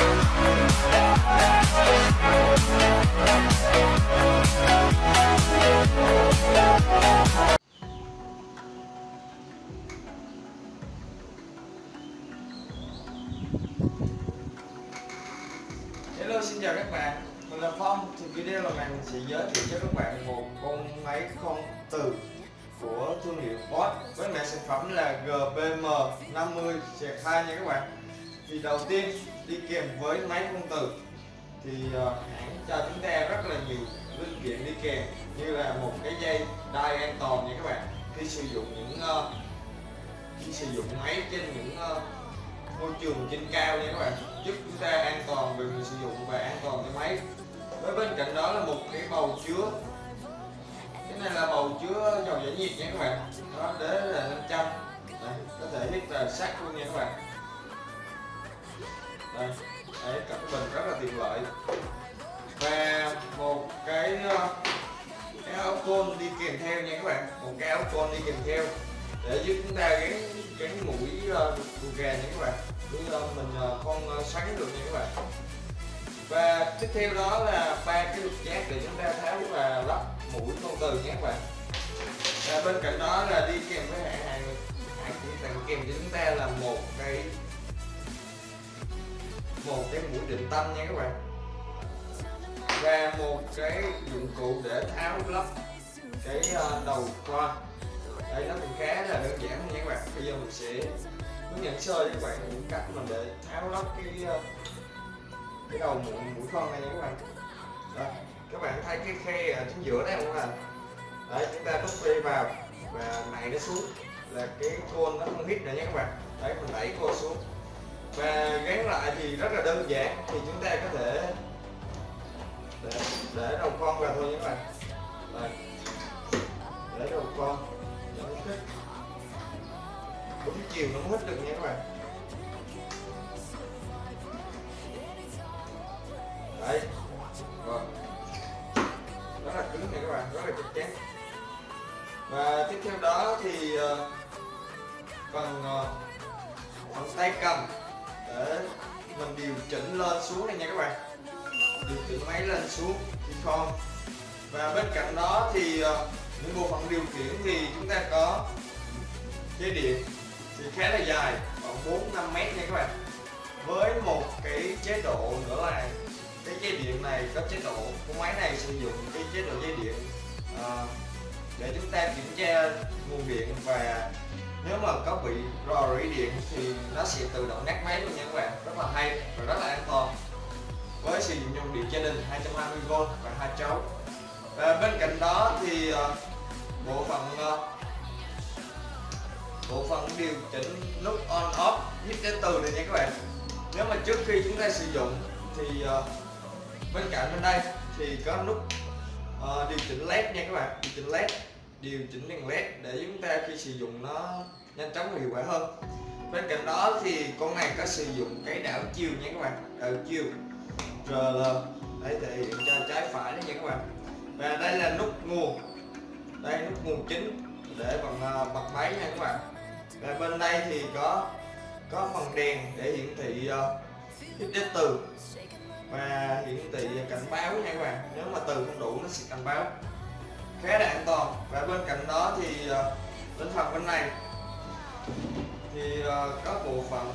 Hello, xin chào các bạn, mình là Phong. Thì video lần này mình sẽ giới thiệu cho các bạn một con máy con từ của thương hiệu Bosch với mã sản phẩm là GBM50-2 nha các bạn. Thì đầu tiên đi kèm với máy con từ thì hãng cho chúng ta rất là nhiều linh kiện đi kèm, như là một cái dây đai an toàn nha các bạn, khi sử dụng máy trên những môi trường trên cao nha các bạn, giúp chúng ta an toàn về người sử dụng và an toàn cho máy. Với bên cạnh đó là một cái bầu chứa, cái này là bầu chứa dầu giải nhiệt nha các bạn, đó đế là 500. Đây, có thể hít là sát luôn nha các bạn. Đây, đấy, cặp bình rất là tiện lợi. Và một cái áo côn đi kèm theo nha các bạn, một cái áo côn đi kèm theo để giúp chúng ta gắn mũi đùi gà nha các bạn, để mình con xoắn được nha các bạn. Và tiếp theo đó là ba cái lục giác để chúng ta tháo và lắp mũi con từ nha các bạn. Và bên cạnh đó là đi kèm với hãng chỉ tặng kèm cho chúng ta là một cái mũi định tâm nha các bạn, và một cái dụng cụ để tháo lắp cái đầu khoa. Đây, nó cũng khá là đơn giản nha các bạn. Bây giờ mình sẽ hướng dẫn sơ cho các bạn những cách mình để tháo lắp cái đầu mũi khoan này nha các bạn. Đó, các bạn thấy cái khe ở chính giữa đây không ạ? Đấy, chúng ta đút dây vào và đẩy nó xuống là cái côn nó không hít nữa nha các bạn. Đấy, mình đẩy côn xuống và gắn lại thì rất là đơn giản. Thì chúng ta có thể để đầu con vào thôi nha các bạn. Đây, để đầu con nó hít đúng chiều, nó hít được nha các bạn. Đấy, rồi, rất là cứng nha các bạn, rất là chắc chắn. Và tiếp theo đó thì phần tay cầm để mình điều chỉnh lên xuống này nha các bạn, điều chỉnh máy lên xuống khi con. Và bên cạnh đó thì những bộ phận điều khiển thì chúng ta có dây điện thì khá là dài, khoảng 4-5 mét nha các bạn, với một cái chế độ nữa là cái dây điện này có chế độ, con máy này sử dụng cái chế độ dây điện để chúng ta kiểm tra nguồn điện, và nếu mà có bị rò rỉ điện thì nó sẽ tự động ngắt máy luôn nha các bạn, rất là hay và rất là an toàn, với sử dụng dòng điện gia đình 220V và 2 chấu. Và bên cạnh đó thì bộ phận điều chỉnh nút on off nhích cái từ này nha các bạn. Nếu mà trước khi chúng ta sử dụng thì bên cạnh bên đây thì có nút điều chỉnh led nha các bạn, điều chỉnh đèn led để chúng ta khi sử dụng nó nhanh chóng và hiệu quả hơn. Bên cạnh đó thì con này có sử dụng cái đảo chiều nha các bạn, đảo chiều RL để thể hiện cho trái phải đó nha các bạn. Và đây là nút nguồn, đây nút nguồn chính để bật máy nha các bạn. Và bên đây thì có phần đèn để hiển thị hít đến từ và hiển thị cảnh báo nha các bạn, nếu mà từ không đủ nó sẽ cảnh báo, khá là an toàn. Và bên cạnh đó thì đến phần bên này thì có bộ phận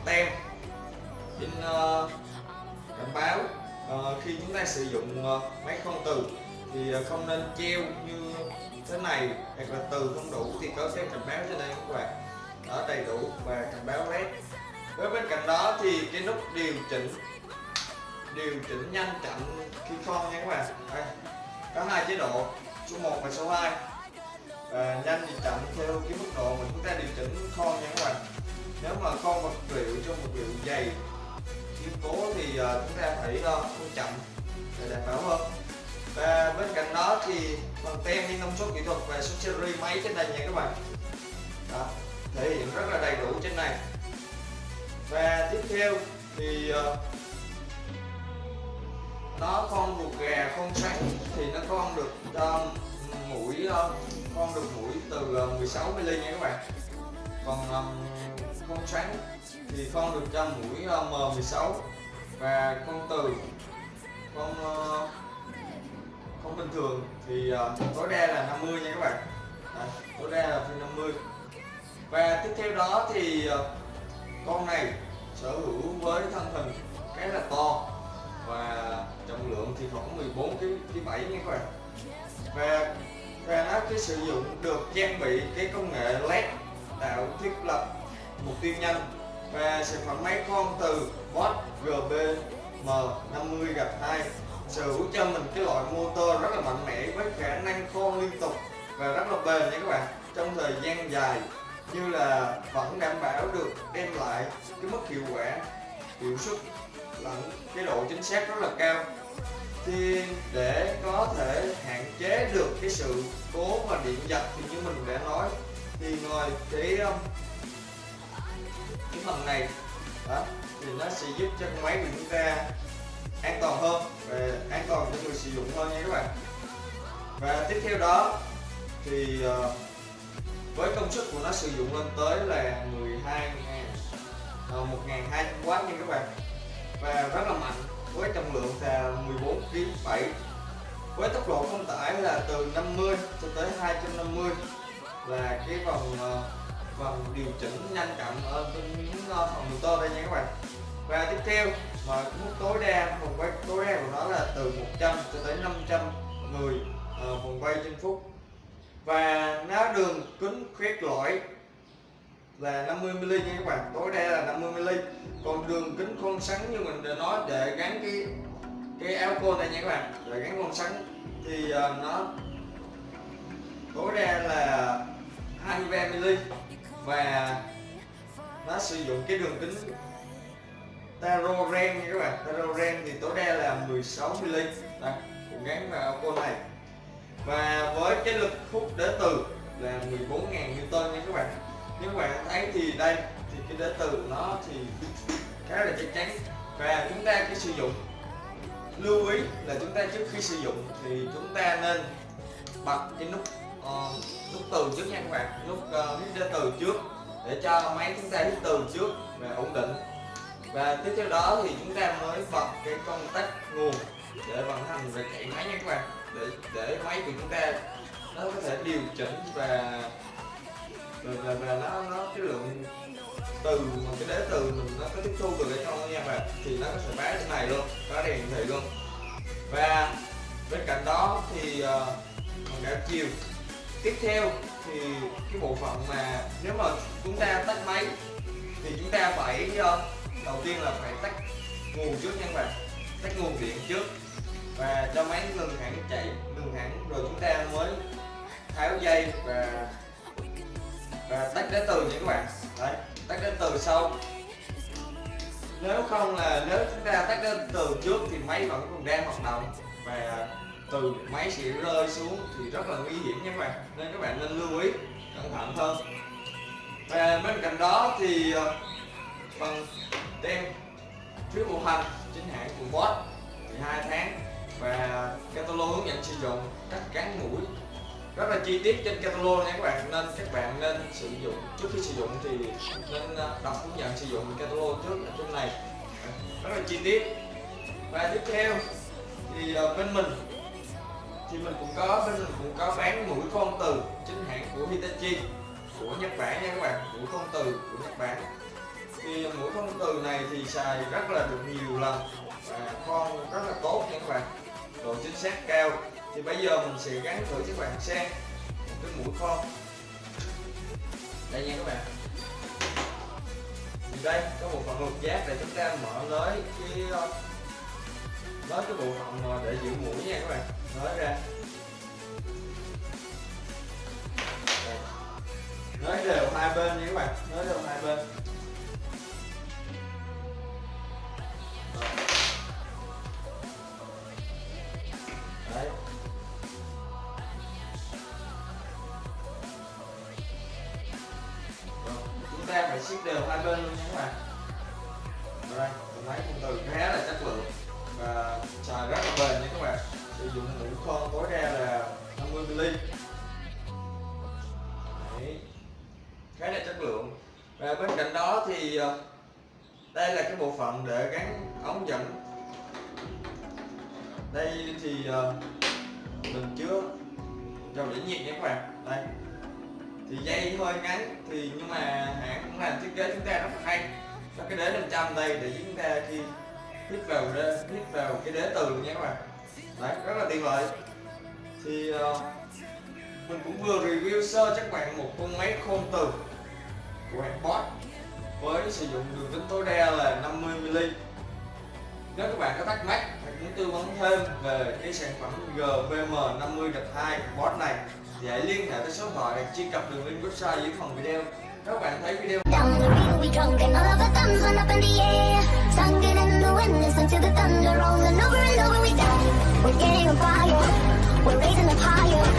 tem in cảnh báo khi chúng ta sử dụng máy con từ thì không nên treo như thế này, hoặc là từ không đủ thì có cái cảnh báo trên đây các bạn, đó đầy đủ và cảnh báo led. Với bên cạnh đó thì cái nút điều chỉnh nhanh chậm khi con nha các bạn. Đây, có hai chế độ, số 1 và số 2, và nhanh thì chậm theo cái mức độ mà chúng ta điều chỉnh con nha các bạn. Nếu mà con vật liệu trong vật liệu dày kiên cố thì chúng ta phải con chậm để đảm bảo hơn. Và bên cạnh đó thì phần tem ghi thông số kỹ thuật và số series máy trên đây nha các bạn, đó, thể hiện rất là đầy đủ trên này. Và tiếp theo thì nó con ruột gà con xoắn thì nó con được mũi từ 16 mm nha các bạn. Còn con xoắn thì con được cho mũi M16, và con từ con bình thường thì tối đa là 50 nha các bạn. Đấy, tối đa là phi 50. Và tiếp theo đó thì con này sở hữu với thân hình khá là to và trọng lượng thì khoảng 14 kg 7 nha các bạn. Và nó cái sử dụng được trang bị cái công nghệ LED tạo thiết lập mục tiêu nhanh, và sản phẩm máy con từ Bosch GBM50-2 sở hữu cho mình cái loại motor rất là mạnh mẽ với khả năng khoan liên tục và rất là bền nha các bạn, trong thời gian dài, như là vẫn đảm bảo được đem lại cái mức hiệu quả, hiệu suất lẫn cái độ chính xác rất là cao. Thì để có thể hạn chế được cái sự cố và điện giật thì như mình đã nói, thì ngoài cái phần này đó, thì nó sẽ giúp cho con máy của chúng ta an toàn hơn và an toàn cho người sử dụng hơn nha các bạn. Và tiếp theo đó thì với công suất của nó sử dụng lên tới là 1200W nha các bạn, và rất là mạnh với trọng lượng là 14 kg 7, với tốc độ không tải là từ 50 cho tới 250, là cái vòng điều chỉnh nhanh chậm ở những phần motor đây nha các bạn. Và tiếp theo mà mức tối đa, vòng quay tối đa của nó là từ 100 cho tới 510 vòng quay trên phút, và nó đường kính khoét lõi là 50mm nha các bạn, tối đa là 50mm. Còn đường kính con sắn như mình đã nói, để gắn cái áo côn này nha các bạn, để gắn con sắn thì nó tối đa là 23mm, và nó sử dụng cái đường kính taro ren nha các bạn. Taro ren thì tối đa là 16mm, đây cũng gắn vào áo côn này, và với cái lực hút đế từ là 14.000 Newton nha các bạn. Như các bạn thấy thì đây thì cái đế từ nó thì khá là chắc chắn, và chúng ta khi sử dụng lưu ý là chúng ta trước khi sử dụng thì chúng ta nên bật cái nút từ trước nha các bạn, nút hít đế từ trước để cho máy chúng ta hít từ trước và ổn định. Và tiếp theo đó thì chúng ta mới bật cái công tắc nguồn để vận hành và chạy máy nha các bạn, để máy của chúng ta nó có thể điều chỉnh và nó cái lượng từ mà cái đế từ mình nó có tiếp thu từ cái trong nha các bạn, thì nó có thể báo trên này luôn, có đèn hiển thị luôn. Và bên cạnh đó thì bằng đảo chiều. Tiếp theo thì cái bộ phận mà nếu mà chúng ta tắt máy thì chúng ta phải đầu tiên là phải tắt nguồn trước nha các bạn, tắt nguồn điện trước và cho máy ngừng hẳn chạy, ngừng hẳn rồi chúng ta mới tháo dây và tắt đế từ nha các bạn. Đấy, tắt đế từ sau. Nếu không là nếu chúng ta tắt đế từ trước thì máy vẫn còn đang hoạt động và từ máy sẽ rơi xuống thì rất là nguy hiểm nha các bạn, nên các bạn nên lưu ý cẩn thận hơn. Và bên cạnh đó thì phần tem phiếu bảo hành chính hãng của Bosch thì 2 tháng, và catalog hướng dẫn sử dụng, cách gắn mũi rất là chi tiết trên catalog nha các bạn, nên các bạn nên sử dụng trước khi sử dụng thì nên đọc hướng dẫn sử dụng catalog trước ở trên này, rất là chi tiết. Và tiếp theo thì bên mình cũng có bán mũi khoan từ chính hãng của Hitachi của Nhật Bản nha các bạn, mũi khoan từ của Nhật Bản. Thì mũi khoan từ này thì xài rất là được nhiều lần và khoan rất là tốt nha các bạn, độ chính xác cao. Thì bây giờ mình sẽ gắn thử cho các bạn xem một cái mũi khoan đây nha các bạn. Thì đây có một phần lục giác để chúng ta mở nới cái bộ phận để giữ mũi nha các bạn, nới ra. Đây. Nới đều hai bên nha các bạn, nới đều hai bên. Đấy. Rồi, chúng ta phải siết đều hai bên luôn nha các bạn. Đây, mình thấy con từ khá là chất lượng và xài rất là bền nha các bạn. Sử dụng mũi khoan tối đa là 50mm. Đấy. khá là chất lượng. Và bên cạnh đó thì đây là cái bộ phận để gắn ống dẫn. Đây thì mình chứa dầu để nhiệt nha các bạn. Đây thì dây hơi ngắn thì nhưng mà hãng cũng làm thiết kế chúng ta rất là hay. Có cái đế 500 đây để chúng ta khi hít vào cái đế từ nha các bạn. Đấy, rất là tiện lợi. Thì mình cũng vừa review sơ cho các bạn một con máy khôn từ của hãng Bosch với sử dụng đường kính tối đa là 50mm. Nếu các bạn có thắc mắc hoặc muốn tư vấn thêm về cái sản phẩm GVM50-2 của Bosch này thì hãy liên hệ tới số điện thoại hoặc truy cập đường link website dưới phần video. Nếu các bạn thấy video Down the river we drunk and all of our thumbs went up in the air. Sung it in the wind, listen to the thunder rolling over and over we down. We're getting on fire, we're raising up higher.